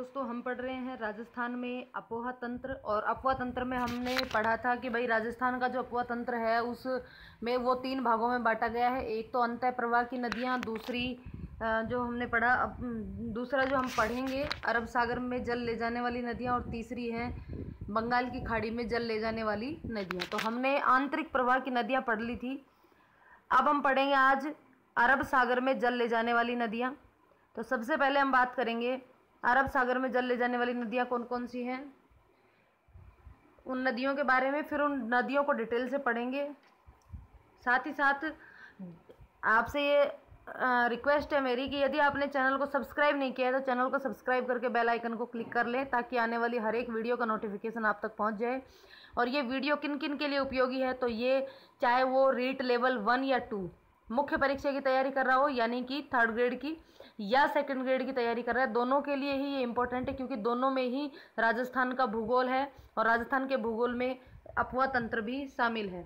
दोस्तों, हम पढ़ रहे हैं राजस्थान में अपोहा तंत्र। और अपोहा तंत्र में हमने पढ़ा था कि भाई राजस्थान का जो अपोहा तंत्र है उसमें वो 3 भागों में बांटा गया है। एक तो अंतः प्रवाह की नदियाँ, दूसरी जो हमने पढ़ा दूसरा जो हम पढ़ेंगे अरब सागर में जल ले जाने वाली नदियाँ, और तीसरी है बंगाल की खाड़ी में जल ले जाने वाली नदियाँ। तो हमने आंतरिक प्रवाह की नदियाँ पढ़ ली थी। अब हम पढ़ेंगे आज अरब सागर में जल ले जाने वाली नदियाँ। तो सबसे पहले हम बात करेंगे अरब सागर में जल ले जाने वाली नदियाँ कौन कौन सी हैं, उन नदियों के बारे में, फिर उन नदियों को डिटेल से पढ़ेंगे। साथ ही साथ आपसे ये रिक्वेस्ट है मेरी कि यदि आपने चैनल को सब्सक्राइब नहीं किया है तो चैनल को सब्सक्राइब करके बेल आइकन को क्लिक कर लें, ताकि आने वाली हर एक वीडियो का नोटिफिकेशन आप तक पहुंच जाए। और ये वीडियो किन किन के लिए उपयोगी है, तो ये चाहे वो रीट लेवल 1 या 2 मुख्य परीक्षा की तैयारी कर रहा हो, यानी कि 3rd ग्रेड की या 2nd ग्रेड की तैयारी कर रहा है, दोनों के लिए ही ये इम्पोर्टेंट है, क्योंकि दोनों में ही राजस्थान का भूगोल है और राजस्थान के भूगोल में अपोहा तंत्र भी शामिल है।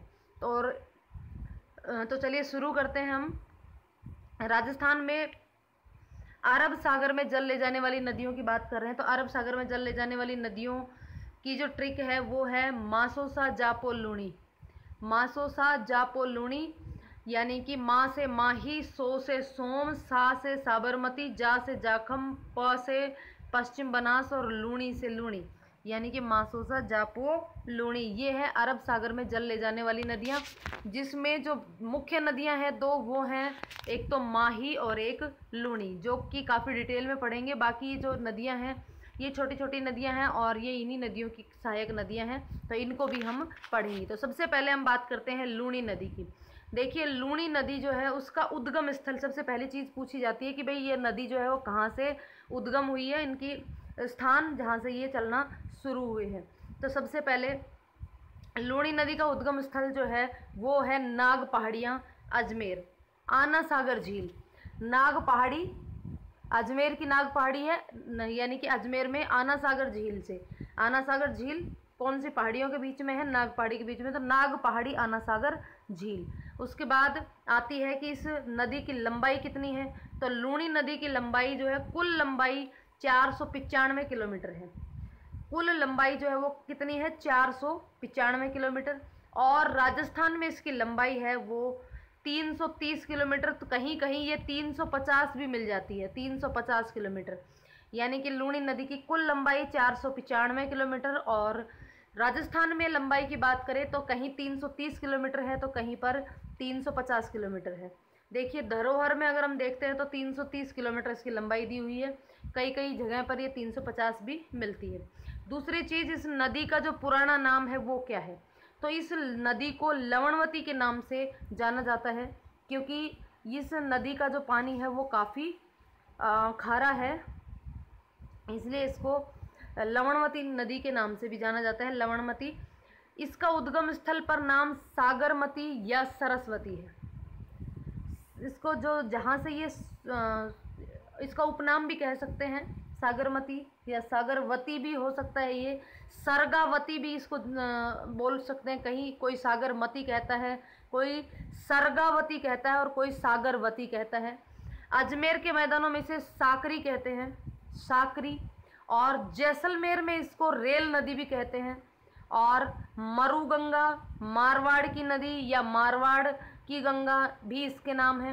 तो चलिए शुरू करते हैं। हम राजस्थान में अरब सागर में जल ले जाने वाली नदियों की बात कर रहे हैं। तो अरब सागर में जल ले जाने वाली नदियों की जो ट्रिक है वो है मासोसा जापो लूणी। मासोसा जापो लूणी यानी कि माँ से माही, सो से सोम, सा से साबरमती, जा से जाखम, प से पश्चिम बनास और लूणी से लूणी, यानी कि मासोसा जापो लूणी। ये है अरब सागर में जल ले जाने वाली नदियाँ, जिसमें जो मुख्य नदियाँ हैं 2 वो हैं, एक तो माही और एक लूणी, जो कि काफ़ी डिटेल में पढ़ेंगे। बाकी जो नदियाँ हैं ये छोटी छोटी नदियाँ हैं और ये इन्हीं नदियों की सहायक नदियाँ हैं, तो इनको भी हम पढ़ेंगे। तो सबसे पहले हम बात करते हैं लूणी नदी की। देखिए, लूणी नदी जो है उसका उद्गम स्थल, सबसे पहली चीज़ पूछी जाती है कि भाई ये नदी जो है वो कहाँ से उद्गम हुई है, इनकी स्थान जहाँ से ये चलना शुरू हुए हैं। तो सबसे पहले लूणी नदी का उद्गम स्थल जो है वो है नाग पहाड़ियाँ, अजमेर, आना सागर झील। नाग पहाड़ी अजमेर की नाग पहाड़ी है, यानी कि अजमेर में आना सागर झील से। आना सागर झील कौन सी पहाड़ियों के बीच में है? नाग पहाड़ी के बीच में, तो नाग पहाड़ी आना सागर झील। उसके बाद आती है कि इस नदी की लंबाई कितनी है। तो लूणी नदी की लंबाई जो है, कुल लंबाई 495 किलोमीटर है। कुल लंबाई जो है वो कितनी है? 495 किलोमीटर। और राजस्थान में इसकी लंबाई है वो 330 किलोमीटर, तो कहीं कहीं ये 350 भी मिल जाती है, 350 किलोमीटर। यानी कि लूणी नदी की कुल लंबाई 495 किलोमीटर, और राजस्थान में लंबाई की बात करें तो कहीं 330 किलोमीटर है तो कहीं पर 350 किलोमीटर है। देखिए, धरोहर में अगर हम देखते हैं तो 330 किलोमीटर इसकी लंबाई दी हुई है, कई कई जगह पर ये 350 भी मिलती है। दूसरी चीज़, इस नदी का जो पुराना नाम है वो क्या है? तो इस नदी को लवणवती के नाम से जाना जाता है, क्योंकि इस नदी का जो पानी है वो काफ़ी खारा है, इसलिए इसको लवणवती नदी के नाम से भी जाना जाता है, लवणवती। इसका उद्गम स्थल पर नाम सागरमती या सरस्वती है। इसको जो जहाँ से ये इसका उपनाम भी कह सकते हैं, सागरमती या सागरवती भी हो सकता है, ये सरगावती भी इसको बोल सकते हैं। कहीं कोई सागरमती कहता है, कोई सरगावती कहता है और कोई सागरवती कहता है। अजमेर के मैदानों में इसे साकरी कहते हैं, साकरी। और जैसलमेर में इसको रेल नदी भी कहते हैं। और मरुगंगा, मारवाड़ की नदी या मारवाड़ की गंगा भी इसके नाम है।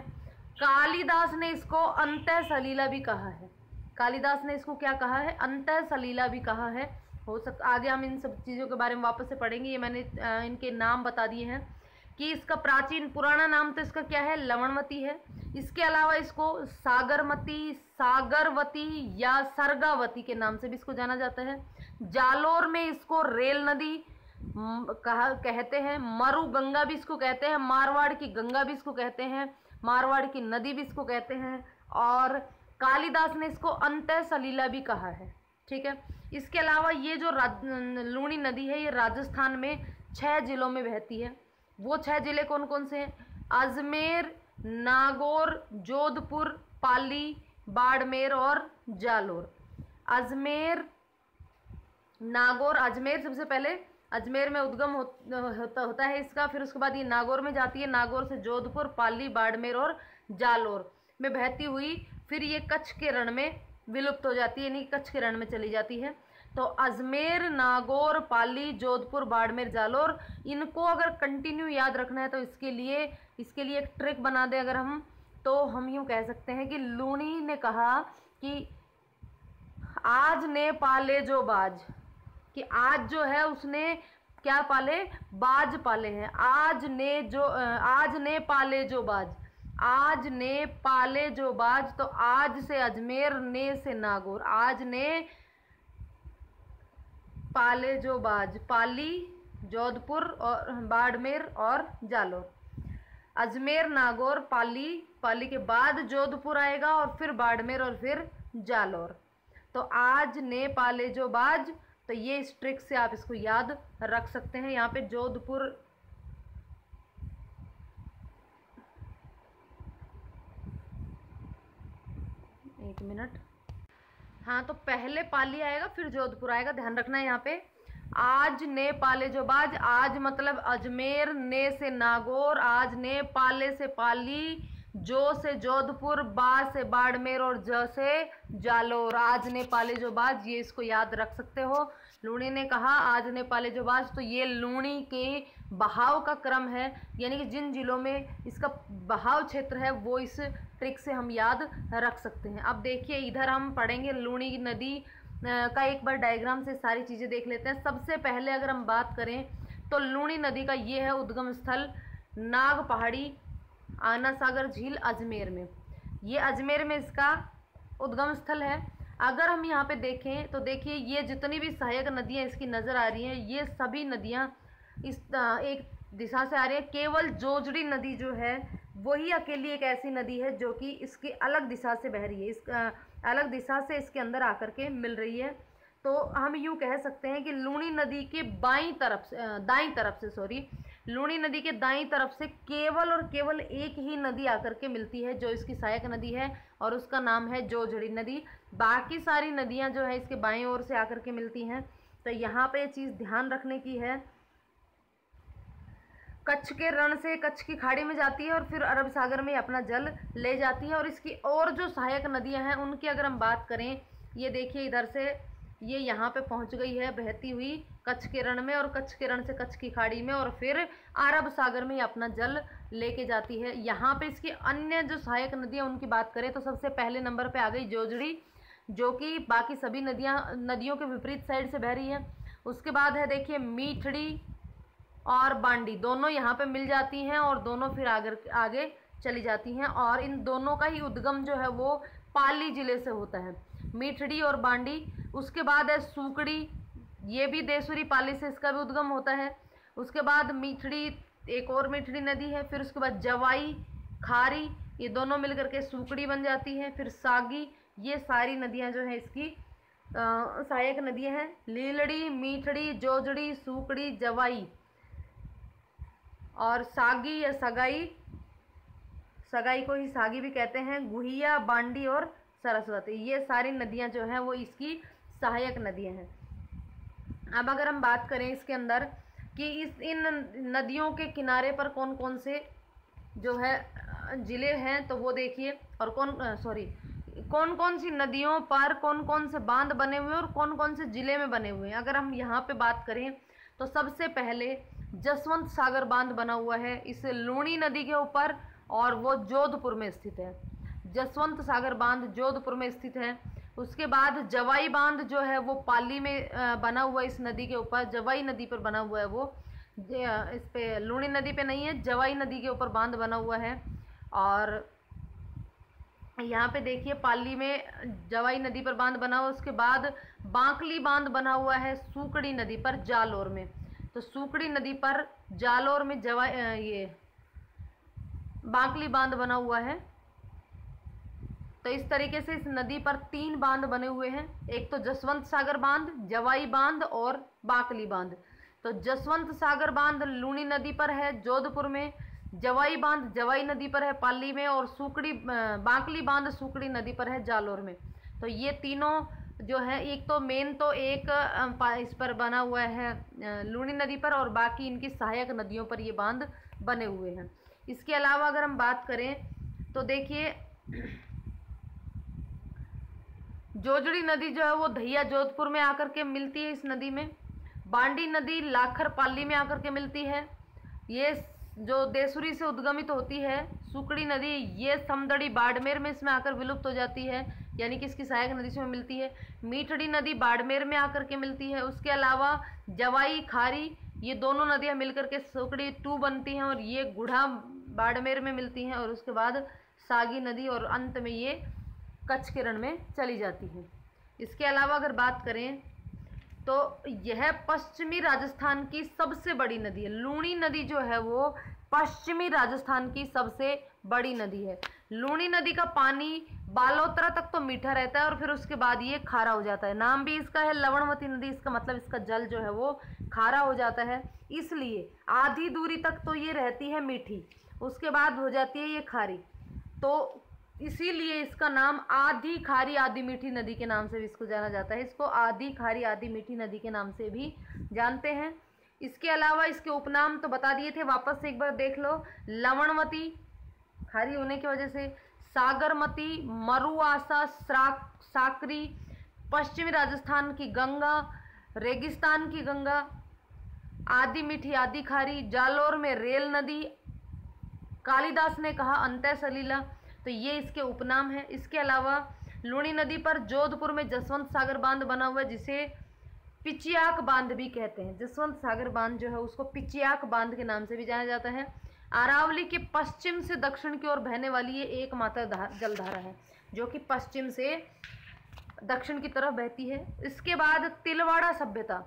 कालिदास ने इसको अंतः सलीला भी कहा है। कालिदास ने इसको क्या कहा है? अंतः सलीला भी कहा है। हो सकता आगे हम इन सब चीज़ों के बारे में वापस से पढ़ेंगे। ये मैंने इनके नाम बता दिए हैं कि इसका प्राचीन पुराना नाम तो इसका क्या है? लवणवती है। इसके अलावा इसको सागरमती, सागरवती या सरगावती के नाम से भी इसको जाना जाता है। जालोर में इसको रेल नदी कहते हैं, मरु गंगा भी इसको कहते हैं, मारवाड़ की गंगा भी इसको कहते हैं, मारवाड़ की नदी भी इसको कहते हैं, और कालिदास ने इसको अंतः सलीला भी कहा है। ठीक है। इसके अलावा ये जो लूणी नदी है ये राजस्थान में 6 जिलों में बहती है। वो 6 जिले कौन कौन से हैं? अजमेर, नागौर, जोधपुर, पाली, बाड़मेर और जालोर। अजमेर, नागौर, अजमेर सबसे पहले अजमेर में उद्गम होता है इसका, फिर उसके बाद ये नागौर में जाती है, नागौर से जोधपुर, पाली, बाड़मेर और जालोर में बहती हुई फिर ये कच्छ के रण में विलुप्त हो जाती है, यानी कच्छ के रण में चली जाती है। तो अजमेर, नागौर, पाली, जोधपुर, बाड़मेर, जालोर, इनको अगर कंटिन्यू याद रखना है तो इसके लिए एक ट्रिक बना दें अगर हम, तो हम यूँ कह सकते हैं कि लूणी ने कहा कि आज ने पाले जो बाज, कि आज जो है उसने क्या पाले, बाज पाले हैं। आज ने पाले जो बाज, आज ने पाले जो बाज, तो आज से अजमेर, ने से नागौर, आज ने पाले जो बाज, पाली, जोधपुर और बाड़मेर और जालोर। अजमेर, नागौर, पाली के बाद जोधपुर आएगा और फिर बाड़मेर और फिर जालोर। तो आज ने पाले जो बाज, तो ये इस ट्रिक से आप इसको याद रख सकते हैं। यहाँ पे जोधपुर, एक मिनट, हाँ, तो पहले पाली आएगा फिर जोधपुर आएगा, ध्यान रखना है यहाँ पे। आज ने पाले जो बाज, आज मतलब अजमेर, ने से नागौर, आज ने पाले से पाली, जो से जोधपुर, बा से बाड़मेर और ज से जालोर। आज ने पाले जो बाज, ये इसको याद रख सकते हो। लूणी ने कहा आज ने पाले जो बाज, तो ये लूणी के बहाव का क्रम है, यानी कि जिन जिलों में इसका बहाव क्षेत्र है वो इस ट्रिक से हम याद रख सकते हैं। अब देखिए इधर हम पढ़ेंगे लूणी नदी का एक बार डायग्राम से सारी चीज़ें देख लेते हैं। सबसे पहले अगर हम बात करें तो लूणी नदी का ये है उद्गम स्थल, नाग पहाड़ी, आना सागर झील, अजमेर में। ये अजमेर में इसका उद्गम स्थल है। अगर हम यहाँ पे देखें तो देखिए ये जितनी भी सहायक नदियाँ इसकी नज़र आ रही हैं, ये सभी नदियाँ इस एक दिशा से आ रही है। केवल जोजड़ी नदी जो है वही अकेली एक ऐसी नदी है जो कि इसकी अलग दिशा से बह रही है, इस अलग दिशा से इसके अंदर आकर के मिल रही है। तो हम यूँ कह सकते हैं कि लूणी नदी के लूणी नदी के दाईं तरफ से केवल और केवल एक ही नदी आकर के मिलती है जो इसकी सहायक नदी है, और उसका नाम है जोजड़ी नदी। बाकी सारी नदियाँ जो है इसके बाईं ओर से आकर के मिलती हैं। तो यहाँ पे ये चीज़ ध्यान रखने की है, कच्छ के रण से कच्छ की खाड़ी में जाती है और फिर अरब सागर में अपना जल ले जाती है। और इसकी और जो सहायक नदियां हैं उनकी अगर हम बात करें, ये देखिए इधर से ये यहाँ पे पहुँच गई है बहती हुई कच्छ के रण में, और कच्छ के रण से कच्छ की खाड़ी में, और फिर अरब सागर में अपना जल लेके जाती है। यहाँ पे इसकी अन्य जो सहायक नदियाँ उनकी बात करें तो सबसे पहले नंबर पर आ गई जोजड़ी, जो कि बाकी सभी नदियों के विपरीत साइड से बह रही है। उसके बाद है देखिए मीठड़ी और बांडी, दोनों यहाँ पे मिल जाती हैं और दोनों फिर आगे चली जाती हैं, और इन दोनों का ही उद्गम जो है वो पाली ज़िले से होता है, मीठड़ी और बांडी। उसके बाद है सूकड़ी, ये भी देसुरी पाली से इसका भी उद्गम होता है। उसके बाद मीठड़ी, एक और मीठड़ी नदी है। फिर उसके बाद जवाई, खारी, ये दोनों मिल करके सूकड़ी बन जाती हैं। फिर सागी, ये सारी नदियाँ जो हैं इसकी सहायक नदियाँ हैं। लीलड़ी, मीठड़ी, जोजड़ी, सूकड़ी, जवाई और सागी या सगाई, सगाई को ही सागी भी कहते हैं, गुहिया, बांडी और सरस्वती, ये सारी नदियां जो हैं वो इसकी सहायक नदियां हैं। अब अगर हम बात करें इसके अंदर कि इन नदियों के किनारे पर कौन कौन से जो है ज़िले हैं, तो वो देखिए, और कौन कौन सी नदियों पर कौन कौन से बांध बने हुए हैं और कौन कौन से ज़िले में बने हुए हैं। अगर हम यहाँ पे बात करें तो सबसे पहले जसवंत सागर बांध बना हुआ है इस लूणी नदी के ऊपर, और वो जोधपुर में स्थित है। जसवंत सागर बांध जोधपुर में स्थित है। उसके बाद जवाई बांध जो है वो पाली में बना हुआ है इस नदी के ऊपर, जवाई नदी पर बना हुआ है वो, इस पे लूणी नदी पे नहीं है, जवाई नदी के ऊपर बांध बना हुआ है। और यहाँ पे देखिए पाली में जवाई नदी पर बांध बना हुआ। उसके बाद बांकली बांध बना हुआ है सूकड़ी नदी पर जालोर में। तो सूकड़ी नदी पर जालोर में ये बांकली बांध बना हुआ है। तो इस तरीके से इस नदी पर 3 बांध बने हुए हैं, एक तो जसवंत सागर बांध, जवाई बांध और बांकली बांध। तो जसवंत सागर बांध लूणी नदी पर है जोधपुर में, जवाई बांध जवाई नदी पर है पाली में, और बांकली बांध सूकड़ी नदी पर है जालोर में। तो ये तीनों जो है, एक तो मेन तो एक इस पर बना हुआ है लूणी नदी पर, और बाकी इनकी सहायक नदियों पर ये बांध बने हुए हैं। इसके अलावा अगर हम बात करें तो देखिए जोजड़ी नदी जो है वो दहिया जोधपुर में आकर के मिलती है इस नदी में। बांडी नदी लाखर पाली में आकर के मिलती है। ये जो देसुरी से उद्गमित होती है। सुकड़ी नदी ये समदड़ी बाड़मेर में इसमें आकर विलुप्त हो जाती है, यानी कि इसकी सहायक नदी से मिलती है। मीठड़ी नदी बाड़मेर में आकर के मिलती है। उसके अलावा जवाई खारी ये दोनों नदियां मिलकर के सुकड़ी 2 बनती हैं और ये गुढ़ा बाड़मेर में मिलती हैं। और उसके बाद सागी नदी और अंत में ये कच्छ के रण में चली जाती है। इसके अलावा अगर बात करें तो यह पश्चिमी राजस्थान की सबसे बड़ी नदी है। लूणी नदी जो है वो पश्चिमी राजस्थान की सबसे बड़ी नदी है। लूणी नदी का पानी बालोतरा तक तो मीठा रहता है और फिर उसके बाद ये खारा हो जाता है। नाम भी इसका है लवणवती नदी, इसका मतलब इसका जल जो है वो खारा हो जाता है। इसलिए आधी दूरी तक तो ये रहती है मीठी, उसके बाद हो जाती है ये खारी। तो इसीलिए इसका नाम आधी खारी आधी मीठी नदी के नाम से भी इसको जाना जाता है। इसको आधी खारी आधी मीठी नदी के नाम से भी जानते हैं। इसके अलावा इसके उपनाम तो बता दिए थे, वापस से एक बार देख लो। लवणवती खारी होने की वजह से, सागरमती, मरुआसा, साकरी, पश्चिमी राजस्थान की गंगा, रेगिस्तान की गंगा, आधी मीठी आधी खारी, जालोर में रेल नदी, कालिदास ने कहा अंतः सलीला, तो ये इसके उपनाम है। इसके अलावा लूणी नदी पर जोधपुर में जसवंत सागर बांध बना हुआ है, जिसे पिचियाक बांध भी कहते हैं। जसवंत सागर बांध जो है उसको पिचियाक बांध के नाम से भी जाना जाता है। अरावली के पश्चिम से दक्षिण की ओर बहने वाली ये एकमात्र जलधारा है जो कि पश्चिम से दक्षिण की तरफ बहती है। इसके बाद तिलवाड़ा सभ्यता,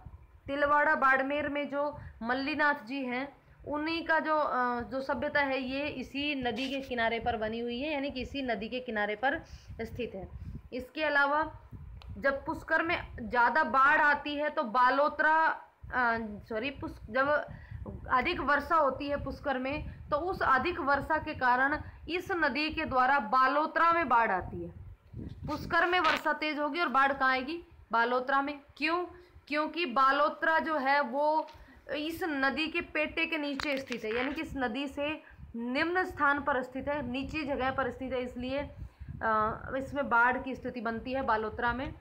तिलवाड़ा बाड़मेर में जो मल्लीनाथ जी हैं उन्हीं का जो सभ्यता है ये इसी नदी के किनारे पर बनी हुई है, यानी कि इसी नदी के किनारे पर स्थित है। इसके अलावा जब पुष्कर में ज़्यादा बाढ़ आती है तो जब अधिक वर्षा होती है पुष्कर में, तो उस अधिक वर्षा के कारण इस नदी के द्वारा बालोतरा में बाढ़ आती है। पुष्कर में वर्षा तेज होगी और बाढ़ कहाँ आएगी? बालोतरा में। क्यों? क्योंकि बालोतरा जो है वो इस नदी के पेटे के नीचे स्थित है, यानी कि इस नदी से निम्न स्थान पर स्थित है, नीची जगह पर स्थित है, इसलिए इसमें बाढ़ की स्थिति बनती है बालोतरा में।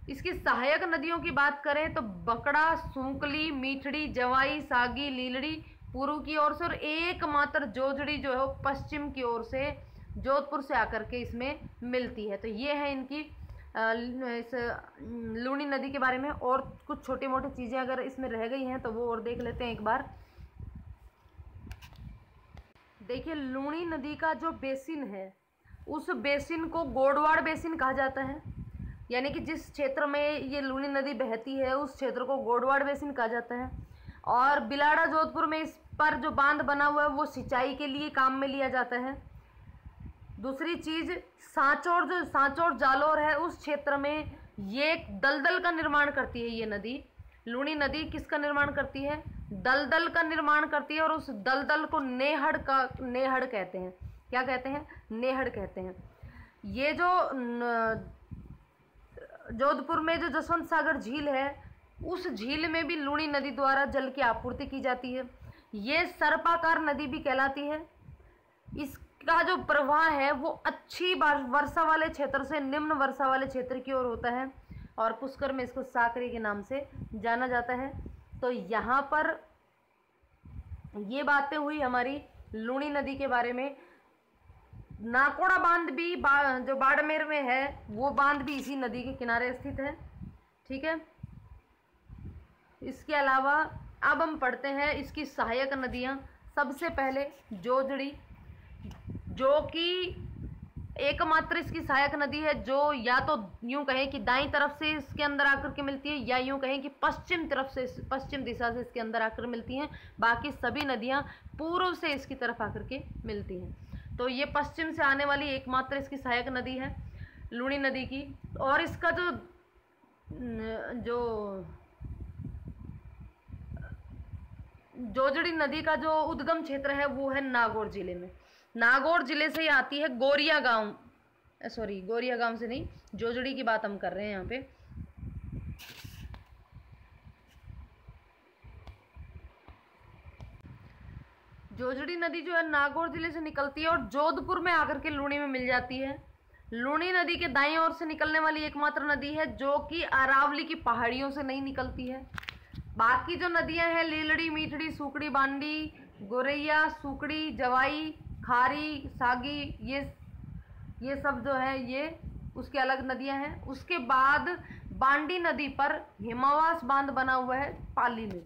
इसकी सहायक नदियों की बात करें तो बकड़ा, सूंकली, मीठड़ी, जवाई, सागी, लीलड़ी पूर्व की ओर से और एकमात्र जोजड़ी जो है वो पश्चिम की ओर से जोधपुर से आकर के इसमें मिलती है। तो ये है इनकी इस लूणी नदी के बारे में। और कुछ छोटी मोटी चीज़ें अगर इसमें रह गई हैं तो वो और देख लेते हैं एक बार। देखिए, लूणी नदी का जो बेसिन है उस बेसिन को गोडवाड़ बेसिन कहा जाता है, यानी कि जिस क्षेत्र में ये लूणी नदी बहती है उस क्षेत्र को गोडवाड़ बेसिन कहा जाता है। और बिलाड़ा जोधपुर में इस पर जो बांध बना हुआ है वो सिंचाई के लिए काम में लिया जाता है। दूसरी चीज़, सांचौर जालोर है उस क्षेत्र में ये दलदल का निर्माण करती है। ये नदी लूणी नदी किसका निर्माण करती है? दलदल का निर्माण करती है और उस दलदल को नेहड़ कहते हैं। क्या कहते हैं? नेहड़ कहते हैं। ये जो जोधपुर में जो जसवंत सागर झील है उस झील में भी लूणी नदी द्वारा जल की आपूर्ति की जाती है। ये सर्पाकार नदी भी कहलाती है। इसका जो प्रवाह है वो अच्छी वर्षा वाले क्षेत्र से निम्न वर्षा वाले क्षेत्र की ओर होता है और पुष्कर में इसको साकरी के नाम से जाना जाता है। तो यहाँ पर ये बातें हुई हमारी लूणी नदी के बारे में। नाकोड़ा बांध भी जो बाड़मेर में है वो बांध भी इसी नदी के किनारे स्थित है। ठीक है। इसके अलावा अब हम पढ़ते हैं इसकी सहायक नदियाँ। सबसे पहले जोजड़ी, जो कि एकमात्र इसकी सहायक नदी है जो या तो यूं कहें कि दाईं तरफ से इसके अंदर आकर के मिलती है या यूं कहें कि पश्चिम दिशा से इसके अंदर आकर मिलती हैं। बाकी सभी नदियां पूर्व से इसकी तरफ आकर के मिलती हैं। तो ये पश्चिम से आने वाली एकमात्र इसकी सहायक नदी है लूणी नदी की। और इसका जो जोजड़ी नदी का जो उद्गम क्षेत्र है वो है नागौर जिले में। नागौर जिले से आती है गोरिया गांव से नहीं, जोजड़ी की बात हम कर रहे हैं यहाँ पे। जोजड़ी नदी जो है नागौर जिले से निकलती है और जोधपुर में आकर के लूणी में मिल जाती है। लूनी नदी के दाईं ओर से निकलने वाली एकमात्र नदी है जो कि अरावली की पहाड़ियों से नहीं निकलती है। बाकी जो नदियां हैं लीलड़ी, मीठड़ी, सुकड़ी, बांडी, गोरैया, सुकड़ी, जवाई, खारी, सागी, ये सब जो है ये उसके अलग नदियां हैं। उसके बाद बांडी नदी पर हेमावास बांध बना हुआ है पाली में।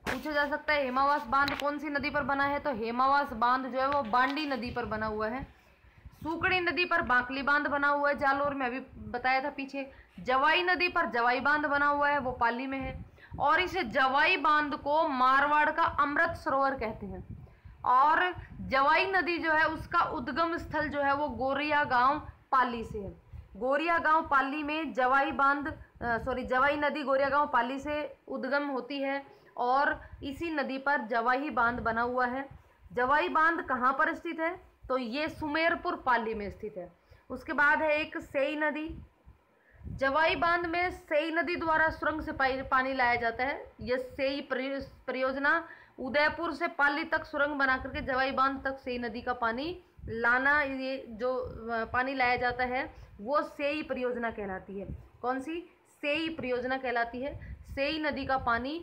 पूछा जा सकता है हेमावास बांध कौन सी नदी पर बना है, तो हेमावास बांध जो है वो बांडी नदी पर बना हुआ है। सुकड़ी नदी पर बांकली बांध बना हुआ है, जालोर में, अभी बताया था पीछे। जवाई नदी पर जवाई बांध बना हुआ है, वो पाली में है। और इस जवाई बांध को मारवाड़ का अमृत सरोवर कहते हैं। और जवाई नदी जो है उसका उद्गम स्थल जो है वो गोरिया गांव पाली से है। गोरिया गांव पाली में जवाई नदी गोरिया गांव पाली से उद्गम होती है और इसी नदी पर जवाई बांध बना हुआ है। जवाई बांध कहाँ पर स्थित है, तो ये सुमेरपुर पाली में स्थित है। उसके बाद है एक सेई नदी। जवाई बांध में सेई नदी द्वारा सुरंग से पानी लाया जाता है। यह सेई परियोजना उदयपुर से पाली तक सुरंग बना करके जवाई बांध तक सेई नदी का पानी लाना, ये जो पानी लाया जाता है वो सेई परियोजना कहलाती है। कौन सी? सेई परियोजना कहलाती है। सेई नदी का पानी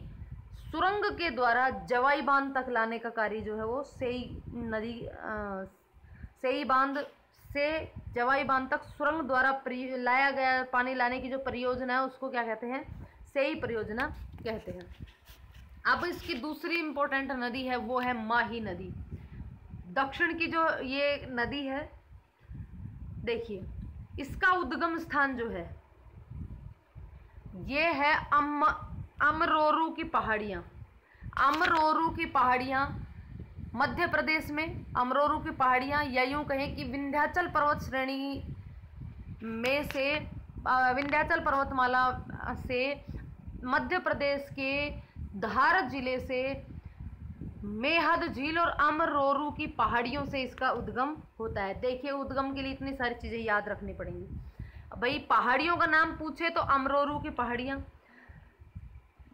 सुरंग के द्वारा जवाई बांध तक लाने का कार्य जो है वो सेई बांध से जवाई बांध तक सुरंग द्वारा लाया गया पानी लाने की जो परियोजना है उसको क्या कहते हैं? सेई परियोजना कहते हैं। अब इसकी दूसरी इंपॉर्टेंट नदी है वो है माही नदी। दक्षिण की जो ये नदी है, देखिए इसका उद्गम स्थान जो है ये है अमरोरू की पहाड़ियाँ। अमरोरू की पहाड़ियाँ मध्य प्रदेश में, अमरोरू की पहाड़ियाँ, या यूँ कहें कि विंध्याचल पर्वत श्रेणी में से, विंध्याचल पर्वतमाला से मध्य प्रदेश के धार जिले से मेहद झील और अमरोरू की पहाड़ियों से इसका उद्गम होता है। देखिए उद्गम के लिए इतनी सारी चीज़ें याद रखनी पड़ेंगी। भाई पहाड़ियों का नाम पूछे तो अमरोरू की पहाड़ियाँ,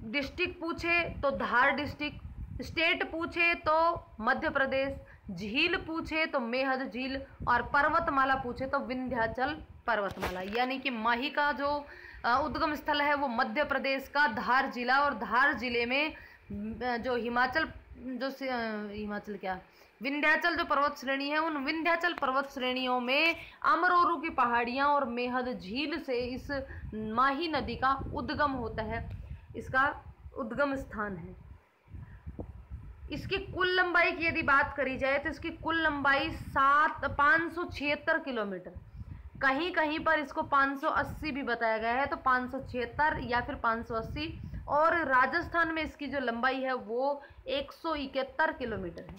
डिस्ट्रिक्ट पूछे तो धार डिस्ट्रिक्ट, स्टेट पूछे तो मध्य प्रदेश, झील पूछे तो मेहद झील, और पर्वतमाला पूछे तो विंध्याचल पर्वतमाला। यानी कि माही का जो उद्गम स्थल है वो मध्य प्रदेश का धार जिला, और धार जिले में जो विंध्याचल जो पर्वत श्रेणी है, उन विंध्याचल पर्वत श्रेणियों में अमरोरू की पहाड़ियाँ और मेहद झील से इस माही नदी का उद्गम होता है, इसका उद्गम स्थान है। इसकी कुल लंबाई की यदि बात करी जाए तो इसकी कुल लंबाई 576 किलोमीटर, कहीं कहीं पर इसको 580 भी बताया गया है, तो 576 या फिर 580। और राजस्थान में इसकी जो लंबाई है वो 171 किलोमीटर है।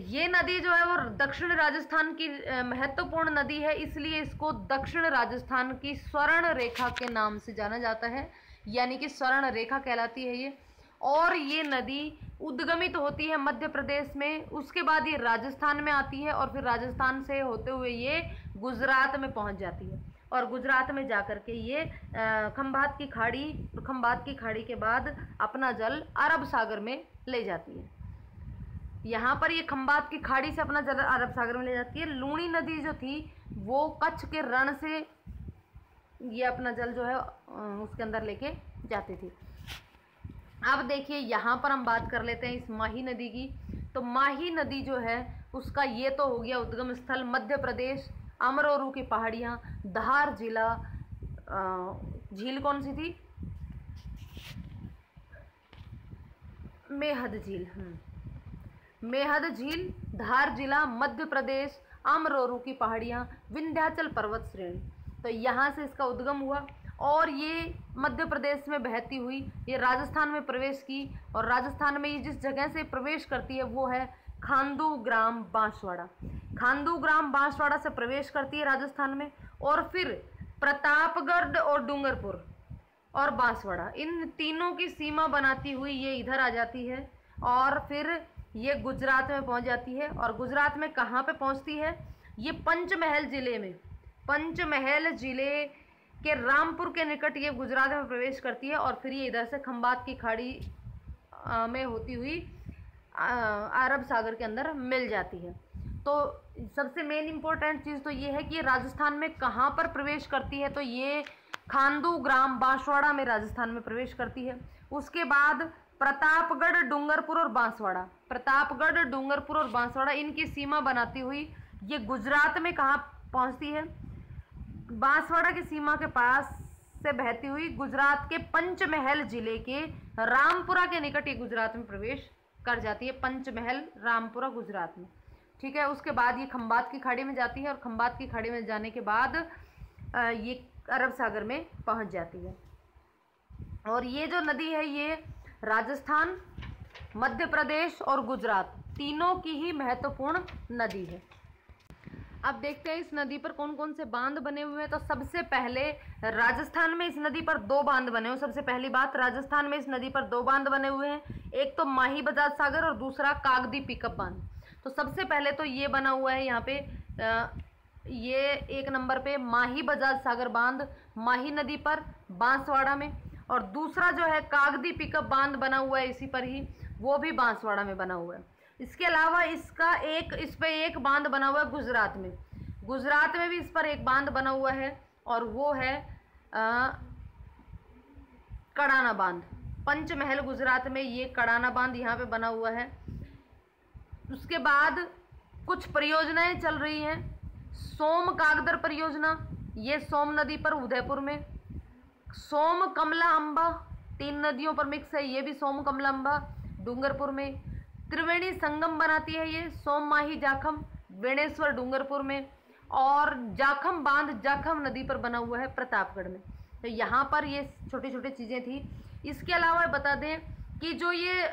ये नदी जो है वो दक्षिण राजस्थान की महत्वपूर्ण नदी है, इसलिए इसको दक्षिण राजस्थान की स्वर्ण रेखा के नाम से जाना जाता है, यानी कि स्वर्ण रेखा कहलाती है ये। और ये नदी उद्गमित होती है मध्य प्रदेश में, उसके बाद ये राजस्थान में आती है और फिर राजस्थान से होते हुए ये गुजरात में पहुंच जाती है, और गुजरात में जाकर के ये खंभात की खाड़ी के बाद अपना जल अरब सागर में ले जाती है। यहाँ पर ये खंभात की खाड़ी से अपना जल अरब सागर में ले जाती है। लूनी नदी जो थी वो कच्छ के रण से ये अपना जल जो है उसके अंदर लेके जाती थी। अब देखिए यहाँ पर हम बात कर लेते हैं इस माही नदी की। तो माही नदी जो है उसका ये तो हो गया उद्गम स्थल मध्य प्रदेश, अमरोरू की पहाड़ियाँ, धार जिला, झील कौन सी थी? मेहद झील। मेहद झील, धार जिला, मध्य प्रदेश, अमरोरू की पहाड़ियाँ, विंध्याचल पर्वत श्रेणी। तो यहाँ से इसका उद्गम हुआ और ये मध्य प्रदेश में बहती हुई ये राजस्थान में प्रवेश की, और राजस्थान में ये जिस जगह से प्रवेश करती है वो है खांडू ग्राम बांसवाड़ा। खांडू ग्राम बांसवाड़ा से प्रवेश करती है राजस्थान में, और फिर प्रतापगढ़ और डूंगरपुर और बांसवाड़ा, इन तीनों की सीमा बनाती हुई ये इधर आ जाती है और फिर ये गुजरात में पहुंच जाती है। और गुजरात में कहाँ पे पहुंचती है? ये पंचमहल जिले में, पंचमहल जिले के रामपुर के निकट ये गुजरात में प्रवेश करती है, और फिर ये इधर से खंभात की खाड़ी में होती हुई अरब सागर के अंदर मिल जाती है। तो सबसे मेन इम्पोर्टेंट चीज़ तो ये है कि ये राजस्थान में कहाँ पर प्रवेश करती है, तो ये खांडू ग्राम बांसवाड़ा में राजस्थान में प्रवेश करती है। उसके बाद प्रतापगढ़, डूंगरपुर और बांसवाड़ा, प्रतापगढ़, डूंगरपुर और बांसवाड़ा इनकी सीमा बनाती हुई ये गुजरात में कहाँ पहुँचती है, बांसवाड़ा की सीमा के पास से बहती हुई गुजरात के पंचमहल जिले के रामपुरा के निकट ये गुजरात में प्रवेश कर जाती है। पंचमहल, रामपुरा, गुजरात में, ठीक है। उसके बाद ये खंबात की खाड़ी में जाती है और खंबात की खाड़ी में जाने के बाद ये अरब सागर में पहुंच जाती है। और ये जो नदी है ये राजस्थान, मध्य प्रदेश और गुजरात तीनों की ही महत्वपूर्ण नदी है। अब देखते हैं इस नदी पर कौन कौन से बांध बने हुए हैं। तो सबसे पहले राजस्थान में इस नदी पर 2 बांध बने हुए। सबसे पहली बात, राजस्थान में इस नदी पर 2 बांध बने हुए हैं, एक तो माही बजाज सागर और दूसरा कागदी पिकअप बांध। तो सबसे पहले तो ये बना हुआ है यहाँ पे, ये 1 नंबर पे माही बजाज सागर बांध माही नदी पर बांसवाड़ा में, और दूसरा जो है कागदी पिकअप बांध बना हुआ है इसी पर ही, वो भी बांसवाड़ा में बना हुआ है। इसके अलावा इस पे एक बांध बना हुआ है गुजरात में। गुजरात में भी इस पर एक बांध बना हुआ है और वो है कड़ाना बांध। पंचमहल गुजरात में ये कड़ाना बांध यहाँ पे बना हुआ है। उसके बाद कुछ परियोजनाएं चल रही हैं। सोम कागदर परियोजना, ये सोम नदी पर उदयपुर में। सोम कमला अम्बा, 3 नदियों पर मिक्स है, ये भी सोम कमला अम्बा डूंगरपुर में। त्रिवेणी संगम बनाती है ये सोम माही जाखम वेणेश्वर डूंगरपुर में, और जाखम बांध जाखम नदी पर बना हुआ है प्रतापगढ़ में। तो यहाँ पर ये छोटी छोटी चीज़ें थी। इसके अलावा बता दें कि जो ये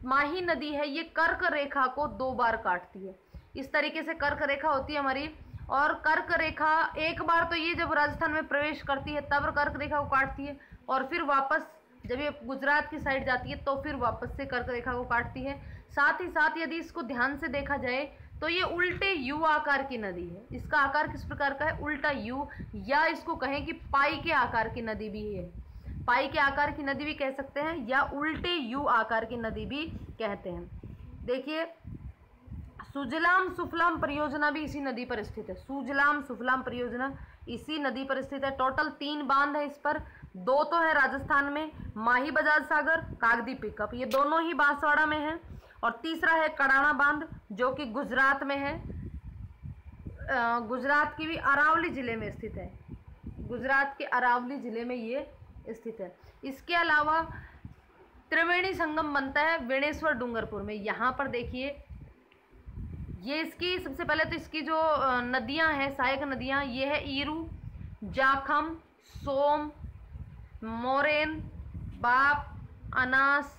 माही नदी है ये कर्क रेखा को 2 बार काटती है। इस तरीके से कर्क रेखा होती है हमारी, और कर्क रेखा एक बार तो ये जब राजस्थान में प्रवेश करती है तब कर्क रेखा को काटती है, और फिर वापस जब ये गुजरात की साइड जाती है तो फिर वापस से कर्क रेखा को काटती है। साथ ही साथ यदि इसको ध्यान से देखा जाए तो ये उल्टे यू आकार की नदी है। इसका आकार किस प्रकार का है, उल्टा यू, या इसको कहें कि पाई के आकार की नदी भी है। पाई के आकार की नदी भी कह सकते हैं, या उल्टे यू आकार की नदी भी कहते हैं। देखिए सुजलाम सुफलाम परियोजना भी इसी नदी पर स्थित है। सुजलाम सुफलाम परियोजना इसी नदी पर स्थित है। टोटल 3 बांध है इस पर, 2 तो है राजस्थान में, माही बजाज सागर, कागदी पिकअप, ये दोनों ही बांसवाड़ा में है, और तीसरा है कड़ाना बांध जो कि गुजरात में है। गुजरात की भी अरावली जिले में स्थित है। गुजरात के अरावली जिले में ये स्थित है। इसके अलावा त्रिवेणी संगम बनता है वेणेश्वर डूंगरपुर में। यहाँ पर देखिए ये इसकी सबसे पहले तो इसकी जो नदियाँ हैं, सहायक नदियाँ, ये है ईरू, जाखम, सोम, मोरेन, बाप, अनास,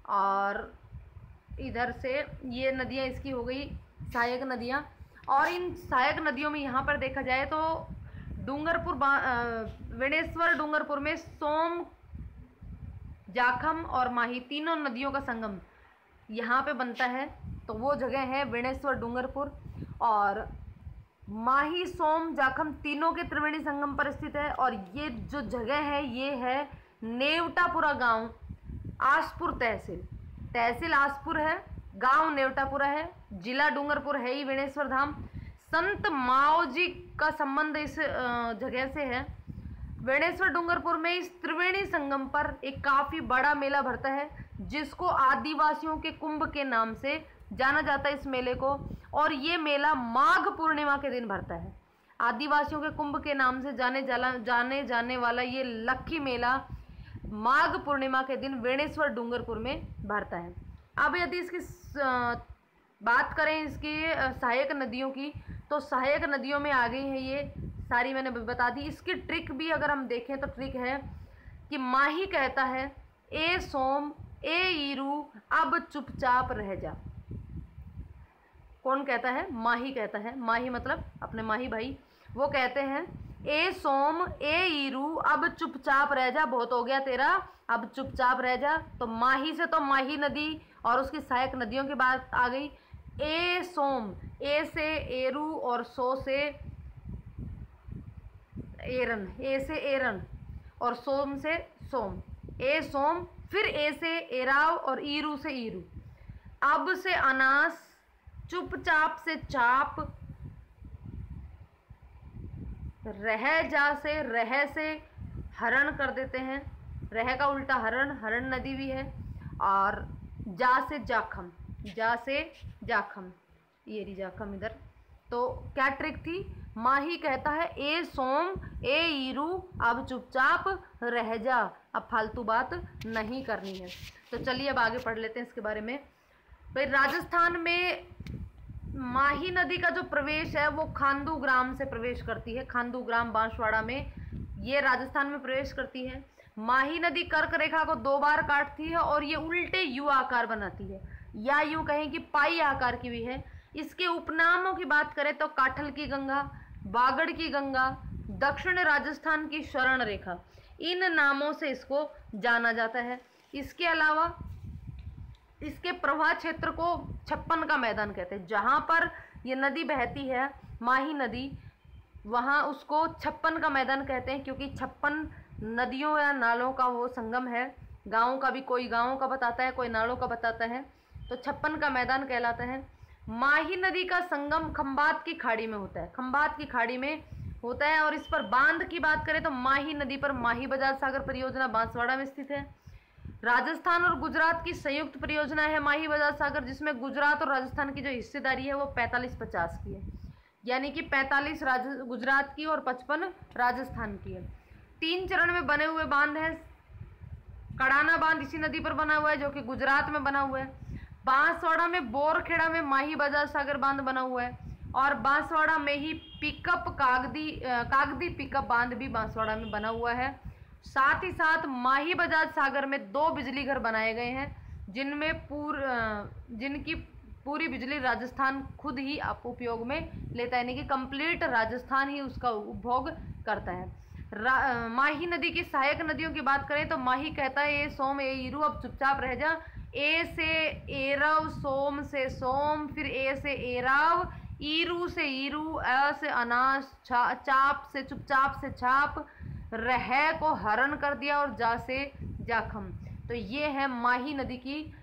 और इधर से ये नदियाँ इसकी हो गई सहायक नदियाँ। और इन सहायक नदियों में यहाँ पर देखा जाए तो डूंगरपुर वेणेश्वर डूंगरपुर में सोम, जाखम और माही तीनों नदियों का संगम यहाँ पे बनता है। तो वो जगह है वेणेश्वर डूंगरपुर, और माही, सोम, जाखम तीनों के त्रिवेणी संगम पर स्थित है। और ये जो जगह है ये है नेवटापुरा गांव, आसपुर तहसील। तहसील आसपुर है, गांव नेवटापुरा है, जिला डूंगरपुर है ही वेणेश्वर धाम। संत माओ जी का संबंध इस जगह से है। वेणेश्वर डूंगरपुर में इस त्रिवेणी संगम पर एक काफ़ी बड़ा मेला भरता है जिसको आदिवासियों के कुंभ के नाम से जाना जाता है इस मेले को। और ये मेला माघ पूर्णिमा के दिन भरता है। आदिवासियों के कुंभ के नाम से जाने जाने वाला ये लक्की मेला माघ पूर्णिमा के दिन वेणेश्वर डूंगरपुर में भरता है। अब यदि इसकी बात करें इसकी सहायक नदियों की, तो सहायक नदियों में आ गई है ये सारी, मैंने बता दी। इसकी ट्रिक भी अगर हम देखें तो ट्रिक है कि माही कहता है ए सोम ए ईरू अब चुपचाप रह जा। कौन कहता है, माही कहता है। माही मतलब अपने माही भाई, वो कहते हैं ए सोम ए ईरू अब चुपचाप रह जा, बहुत हो गया तेरा, अब चुपचाप रह जा। तो माही से तो माही नदी और उसकी सहायक नदियों की बात आ गई। ए सोम, ए से एरू और सो से एरन, ए से एरन और सोम से सोम, ए सोम, फिर ए से एराव और ईरू से ईरू। अब से अनास, चुपचाप से चाप, रह जा से रह से हरण कर देते हैं। रह का उल्टा हरण, हरण नदी भी है। और जा से जाखम, जा से जाखम, ये रही जाखम इधर। तो क्या ट्रिक थी? माही कहता है ए सोम ए ईरू अब चुपचाप रह जा, अब फालतू बात नहीं करनी है। तो चलिए अब आगे पढ़ लेते हैं इसके बारे में। भाई राजस्थान में माही नदी का जो प्रवेश है वो खांडू ग्राम से प्रवेश करती है। खांडू ग्राम बांसवाड़ा में ये राजस्थान में प्रवेश करती है। माही नदी कर्क रेखा को 2 बार काटती है और ये उल्टे यू आकार बनाती है, या यूं कहें कि पाई आकार की भी है। इसके उपनामों की बात करें तो काठल की गंगा, बागड़ की गंगा, दक्षिण राजस्थान की शरण रेखा, इन नामों से इसको जाना जाता है। इसके अलावा इसके प्रवाह क्षेत्र को 56 का मैदान कहते हैं। जहाँ पर ये नदी बहती है माही नदी, वहाँ उसको 56 का मैदान कहते हैं, क्योंकि 56 नदियों या नालों का वो संगम है। गाँव का भी, कोई गाँव का बताता है, कोई नालों का बताता है, तो 56 का मैदान कहलाता है। माही नदी का संगम खंबात की खाड़ी में होता है, खंबात की खाड़ी में होता है। और इस पर बांध की बात करें तो माही नदी पर माही बजाज सागर परियोजना बांसवाड़ा में स्थित है। राजस्थान और गुजरात की संयुक्त परियोजना है माही बजाज सागर, जिसमें गुजरात और राजस्थान की जो हिस्सेदारी है वो 45-50 की है, यानी कि 45 गुजरात की और 55 राजस्थान की है। 3 चरण में बने हुए बांध हैं। कड़ाना बांध इसी नदी पर बना हुआ है जो कि गुजरात में बना हुआ है। बांसवाड़ा में बोरखेड़ा में माही बजाज सागर बांध बना हुआ है, और बांसवाड़ा में ही पिकअप कागदी पिकअप बांध भी बांसवाड़ा में बना हुआ है। साथ ही साथ माही बजाज सागर में 2 बिजली घर बनाए गए हैं, जिनकी पूरी बिजली राजस्थान खुद ही उपयोग में लेता है, यानी कि कंप्लीट राजस्थान ही उसका उपभोग करता है। माही नदी की सहायक नदियों की बात करें तो माही कहता है ए सोम ए ईरू अब चुपचाप रह जा, ए से एरव, सोम से सोम, फिर ए से एराव, ईरू से ईरू, अ से अनाज, चाप से चुपचाप से छाप, रह को हरण कर दिया, और जा से जाखम। तो ये है माही नदी की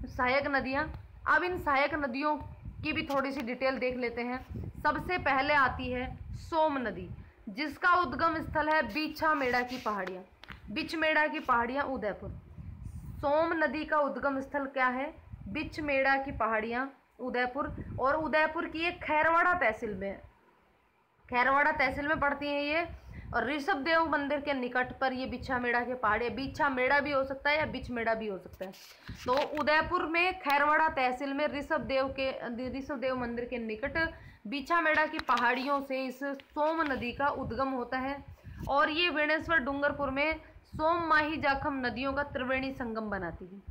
सहायक नदियाँ। अब इन सहायक नदियों की भी थोड़ी सी डिटेल देख लेते हैं। सबसे पहले आती है सोम नदी, जिसका उद्गम स्थल है बीछामेड़ा की पहाड़ियाँ, बिछमेड़ा की पहाड़ियाँ, उदयपुर। सोम नदी का उद्गम स्थल क्या है? बिछमेड़ा की पहाड़ियाँ, उदयपुर। और उदयपुर की एक खैरवाड़ा तहसील में, खैरवाड़ा तहसील में पड़ती है ये। और ऋषभदेव मंदिर के निकट पर ये बिछामेड़ा के पहाड़ी, बिछामेड़ा भी हो सकता है या बिछमेड़ा भी हो सकता है। तो उदयपुर में खैरवाड़ा तहसील में ऋषभदेव मंदिर के निकट बिछामेड़ा की पहाड़ियों से इस सोम नदी का उद्गम होता है। और ये वेणेश्वर डूंगरपुर में सोम माही जाखम नदियों का त्रिवेणी संगम बनाती है।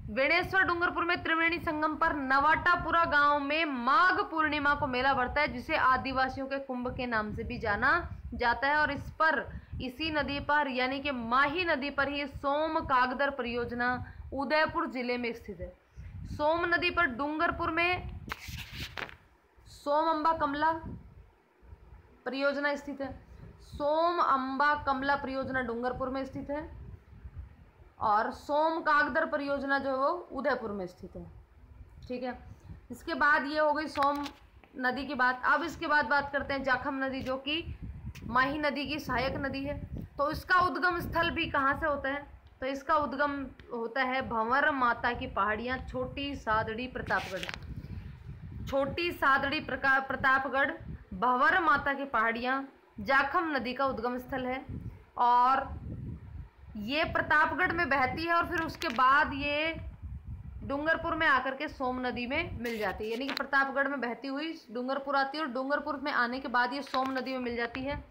वेणेश्वर डूंगरपुर में त्रिवेणी संगम पर नवाटापुरा गांव में माघ पूर्णिमा को मेला बढ़ता है, जिसे आदिवासियों के कुंभ के नाम से भी जाना जाता है। और इसी नदी पर यानी कि माही नदी पर ही सोम कागदर परियोजना उदयपुर जिले में स्थित है। सोम नदी पर डूंगरपुर में सोम अम्बा कमला परियोजना स्थित है। सोम अम्बा कमला परियोजना डूंगरपुर में स्थित है, और सोम कागदर परियोजना जो है वो उदयपुर में स्थित है। ठीक है, इसके बाद ये हो गई सोम नदी की बात। अब इसके बाद बात करते हैं जाखम नदी, जो कि माही नदी की सहायक नदी है। तो इसका उद्गम स्थल भी कहाँ से होता है? तो इसका उद्गम होता है भंवर माता की पहाड़ियाँ, छोटी सादड़ी प्रतापगढ़, छोटी सादड़ी प्रतापगढ़, भंवर माता की पहाड़ियाँ जाखम नदी का उद्गम स्थल है। और ये प्रतापगढ़ में बहती है और फिर उसके बाद ये डूंगरपुर में आकर के सोम नदी में मिल जाती है, यानी कि प्रतापगढ़ में बहती हुई डूंगरपुर आती है, और डूंगरपुर में आने के बाद ये सोम नदी में मिल जाती है।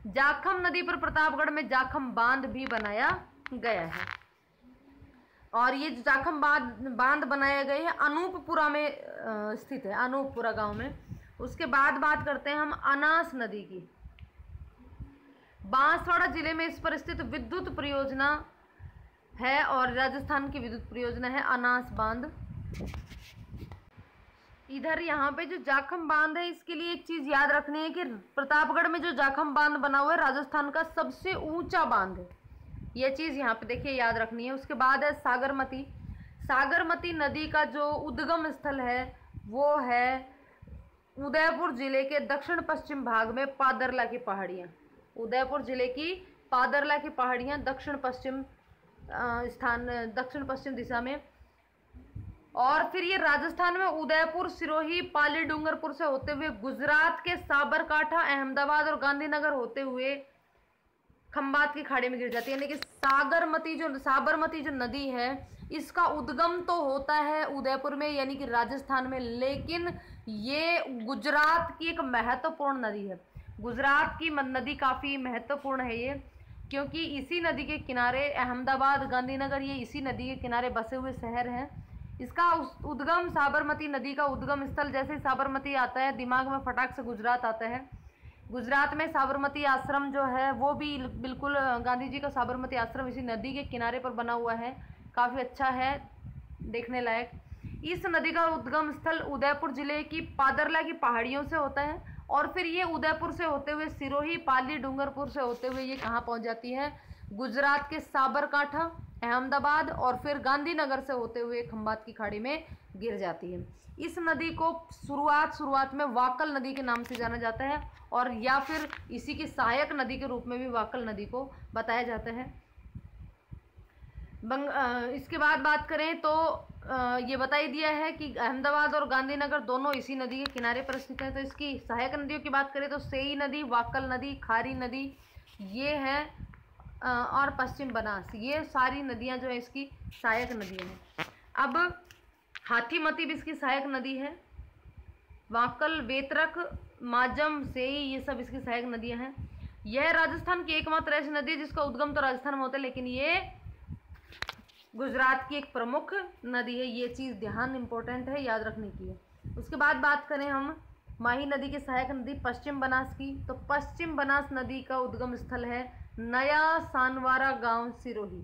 जाखम नदी पर प्रतापगढ़ में जाखम बांध भी बनाया गया है, और ये जाखम बांध बनाए गए हैं अनूपपुरा में स्थित है, अनूपपुरा गांव में। उसके बाद बात करते हैं हम अनास नदी की। बांसवाड़ा जिले में इस पर स्थित विद्युत परियोजना है, और राजस्थान की विद्युत परियोजना है अनास बांध। इधर यहाँ पे जो जाखम बांध है, इसके लिए एक चीज़ याद रखनी है कि प्रतापगढ़ में जो जाखम बांध बना हुआ है राजस्थान का सबसे ऊंचा बांध है, ये चीज़ यहाँ पे देखिए याद रखनी है। उसके बाद है सागरमती। सागरमती नदी का जो उद्गम स्थल है वो है उदयपुर जिले के दक्षिण पश्चिम भाग में पादरला की पहाड़ियाँ। उदयपुर जिले की पादरला की पहाड़ियाँ दक्षिण पश्चिम दक्षिण पश्चिम दिशा में। और फिर ये राजस्थान में उदयपुर, सिरोही, पाली, डूंगरपुर से होते हुए गुजरात के साबरकांठा, अहमदाबाद और गांधीनगर होते हुए खंबात की खाड़ी में गिर जाती है। यानी कि साबरमती जो नदी है इसका उद्गम तो होता है उदयपुर में यानी कि राजस्थान में, लेकिन ये गुजरात की एक महत्वपूर्ण नदी है। गुजरात की नदी काफ़ी महत्वपूर्ण है ये, क्योंकि इसी नदी के किनारे अहमदाबाद, गांधीनगर ये इसी नदी के किनारे बसे हुए शहर हैं। इसका उद्गम साबरमती नदी का उद्गम स्थल, जैसे साबरमती आता है दिमाग में फटाक से गुजरात आता है। गुजरात में साबरमती आश्रम जो है वो भी बिल्कुल गांधी जी का साबरमती आश्रम इसी नदी के किनारे पर बना हुआ है, काफ़ी अच्छा है देखने लायक। इस नदी का उद्गम स्थल उदयपुर जिले की पादरला की पहाड़ियों से होता है और फिर ये उदयपुर से होते हुए सिरोही, पाली, डूंगरपुर से होते हुए ये कहाँ पहुँच जाती है? गुजरात के साबरकांठा, अहमदाबाद और फिर गांधीनगर से होते हुए खंबात की खाड़ी में गिर जाती है। इस नदी को शुरुआत में वाकल नदी के नाम से जाना जाता है और या फिर इसी की सहायक नदी के रूप में भी वाकल नदी को बताया जाता है। इसके बाद बात करें तो ये बता ही दिया है कि अहमदाबाद और गांधीनगर दोनों इसी नदी के किनारे पर स्थित हैं। तो इसकी सहायक नदियों की बात करें तो सेई नदी, वाकल नदी, खारी नदी ये हैं और पश्चिम बनास, ये सारी नदियां जो है इसकी सहायक नदियां हैं। अब हाथीमती भी इसकी सहायक नदी है। वाकल, वेतरक, माजम, सेई ये सब इसकी सहायक नदियां हैं। यह राजस्थान की एकमात्र ऐसी नदी है जिसका उद्गम तो राजस्थान में होता है, लेकिन ये गुजरात की एक प्रमुख नदी है। ये चीज़ ध्यान इंपॉर्टेंट है, याद रखने की है। उसके बाद बात करें हम माही नदी की सहायक नदी पश्चिम बनास की, तो पश्चिम बनास नदी का उद्गम स्थल है नया सानवारा गांव, सिरोही।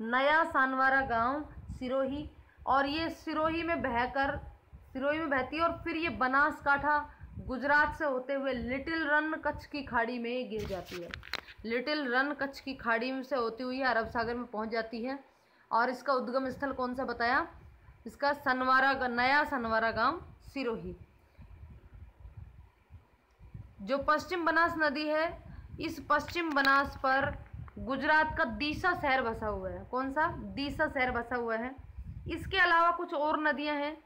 नया सानवारा गांव, सिरोही, और ये सिरोही में बहती है और फिर ये बनासकांठा गुजरात से होते हुए लिटिल रन कच्छ की खाड़ी में गिर जाती है। लिटिल रन कच्छ की खाड़ी से होती हुई अरब सागर में पहुंच जाती है। और इसका उद्गम स्थल कौन सा बताया? इसका नया सनवारा गांव, सिरोही। जो पश्चिम बनास नदी है, इस पश्चिम बनास पर गुजरात का दीसा शहर बसा हुआ है। कौन सा? दीसा शहर बसा हुआ है। इसके अलावा कुछ और नदियां हैं,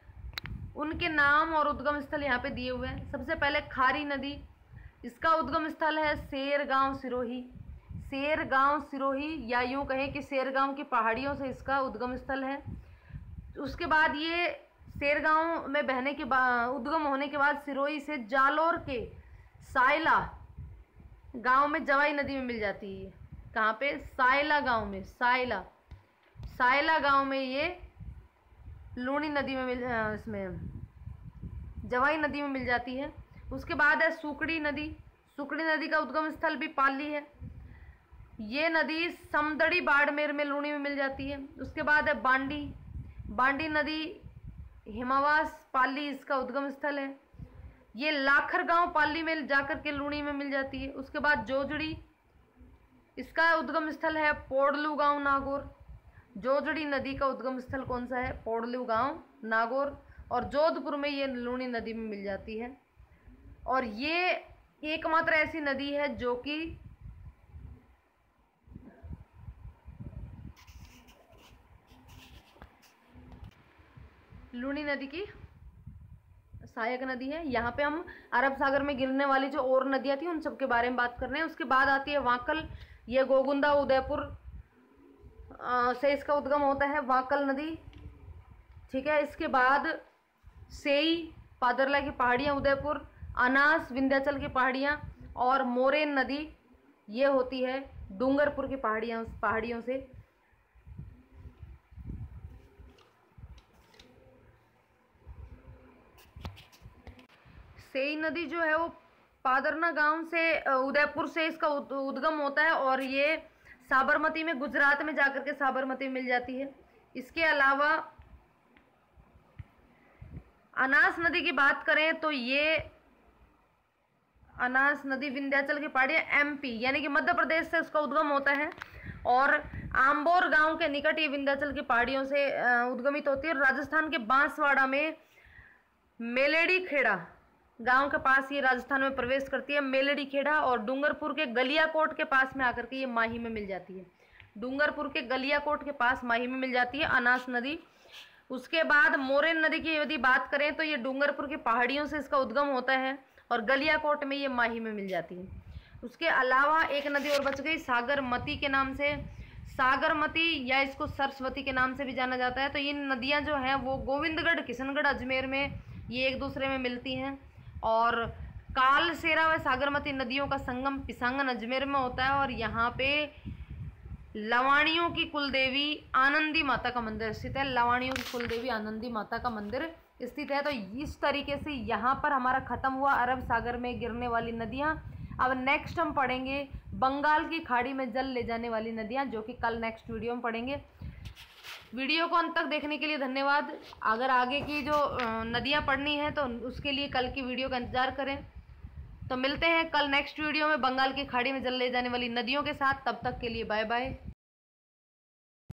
उनके नाम और उद्गम स्थल यहाँ पे दिए हुए हैं। सबसे पहले खारी नदी, इसका उद्गम स्थल है सेरगांव, सिरोही। सेरगांव, सिरोही, या यूँ कहें कि सेरगांव की पहाड़ियों से इसका उद्गम स्थल है। उसके बाद ये सेरगांव में बहने के बाद उद्गम होने के बाद सिरोही से जालोर के सायला गांव में जवाई नदी में मिल जाती है। कहाँ पे? सायला गांव में। सायला गांव में ये लूणी नदी में इसमें जवाई नदी में मिल जाती है। उसके बाद है सुकड़ी नदी। सुकड़ी नदी का उद्गम स्थल भी पाली है। ये नदी समदड़ी, बाड़मेर में लूणी में मिल जाती है। उसके बाद है बांडी नदी, हिमावास, पाली इसका उद्गम स्थल है। ये लाखर गांव, पाली में जाकर के लूणी में मिल जाती है। उसके बाद जोजड़ी, इसका उद्गम स्थल है पोड़लू गांव, नागौर। जोजड़ी नदी का उद्गम स्थल कौन सा है? पोड़लू गांव, नागौर। और जोधपुर में ये लूणी नदी में मिल जाती है। और ये एकमात्र ऐसी नदी है जो कि लूणी नदी की सहायक नदी है। यहाँ पे हम अरब सागर में गिरने वाली जो और नदियाँ थी उन सब के बारे में बात कर रहे हैं। उसके बाद आती है वाकल। ये गोगुंदा, उदयपुर से इसका उद्गम होता है, वाकल नदी। ठीक है। इसके बाद सेई, पादरला की पहाड़ियाँ, उदयपुर, अनास, विंध्याचल की पहाड़ियाँ, और मोरेन नदी ये होती है डूंगरपुर की पहाड़ियों से। सेई नदी जो है वो पादरना गांव से, उदयपुर से इसका उद्गम होता है और ये साबरमती में, गुजरात में जाकर के साबरमती में मिल जाती है। इसके अलावा अनास नदी की बात करें तो ये अनास नदी विंध्याचल की पहाड़ियाँ, एमपी यानी कि मध्य प्रदेश से उसका उद्गम होता है और आम्बोर गांव के निकट ये विंध्याचल की पहाड़ियों से उद्गमित होती है। और राजस्थान के बांसवाड़ा में मेलेडी खेड़ा गांव के पास ये राजस्थान में प्रवेश करती है, मेलेडी खेड़ा। और डूंगरपुर के गलियाकोट के पास में आकर के ये माही में मिल जाती है। डूंगरपुर के गलियाकोट के पास माही में मिल जाती है अनास नदी। उसके बाद मोरेन नदी की यदि बात करें तो ये डूंगरपुर की पहाड़ियों से इसका उद्गम होता है और गलियाकोट में ये माही में मिल जाती है। उसके अलावा एक नदी और बच गई सागरमती के नाम से, सागरमती या इसको सरस्वती के नाम से भी जाना जाता है। तो ये नदियां जो हैं वो गोविंदगढ़, किशनगढ़, अजमेर में ये एक दूसरे में मिलती हैं। और कालसेरा व सागरमती नदियों का संगम पिसांगन अजमेर में होता है। और यहाँ पे लवाणियों की कुलदेवी आनंदी माता का मंदिर स्थित है। लवाणियों की कुलदेवी आनंदी माता का मंदिर स्थित है। तो इस तरीके से यहाँ पर हमारा खत्म हुआ अरब सागर में गिरने वाली नदियाँ। अब नेक्स्ट हम पढ़ेंगे बंगाल की खाड़ी में जल ले जाने वाली नदियाँ, जो कि कल नेक्स्ट वीडियो में पढ़ेंगे। वीडियो को अंत तक देखने के लिए धन्यवाद। अगर आगे की जो नदियाँ पढ़नी है तो उसके लिए कल की वीडियो का इंतजार करें। तो मिलते हैं कल नेक्स्ट वीडियो में बंगाल की खाड़ी में जल ले जाने वाली नदियों के साथ। तब तक के लिए बाय बाय।